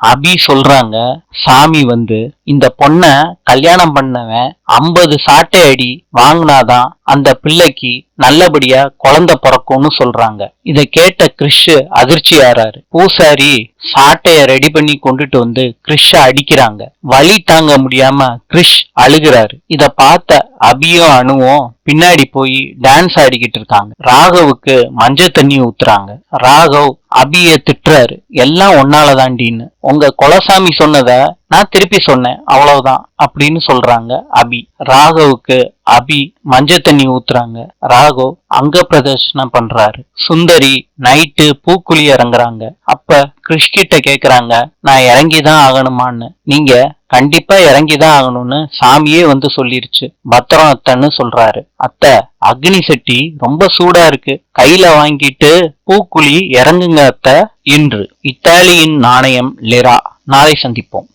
அபி சொல்றாங்க, சாமி இந்த பொண்ண கல்யாணம் பண்ணவன் 50 சாட்டை அடி வாங்கினாதான் அந்த பிள்ளைக்கு நல்லபடியா குழந்தை பிறக்கும்னு சொல்றாங்க. இத கேட்ட கிறிஷ் அதிர்ச்சி ஆறாரு. பூசாரி சாட்டைய ரெடி பண்ணி கொண்டுட்டு கிறிஷ அடிக்கிறாங்க. வலி தாங்க முடியாம கிறிஷ் அழுகிறாரு. இத பார்த்த அபியும் அணுவும் பின்னாடி போய் டான்ஸ் ஆடிக்கிட்டு இருக்காங்க. ராகவுக்கு மஞ்சள் தண்ணி ஊத்துறாங்க. ராகவ் அபிய திட்டுறாரு, எல்லாம் ஒன்னாலதாண்டின்னு. உங்க குலசாமி சொன்னத நான் திருப்பி சொன்னேன், அவ்வளவுதான் அப்படின்னு சொல்றாங்க அபி. ராகவுக்கு அபி மஞ்சள் தண்ணி ஊத்துறாங்க. ராகவ் அங்க பிரதர்ஷனம் பண்றாரு. சுந்தரி நைட்டு பூக்குழி இறங்குறாங்க. அப்ப கிறிஷ் கிட்ட கேக்குறாங்க, நான் இறங்கிதான் ஆகணுமான்னு. நீங்க கண்டிப்பா இறங்கிதான் ஆகணும்னு சாமியே சொல்லிருச்சு, பத்திரம் அத்தன்னு சொல்றாரு. அத்தை, அக்னி சட்டி ரொம்ப சூடா இருக்கு, கையில வாங்கிட்டு பூக்குழி இறங்குங்க அத்தை. இன்று இத்தாலியின் நாணயம் லிரா. நாளை சந்திப்போம்.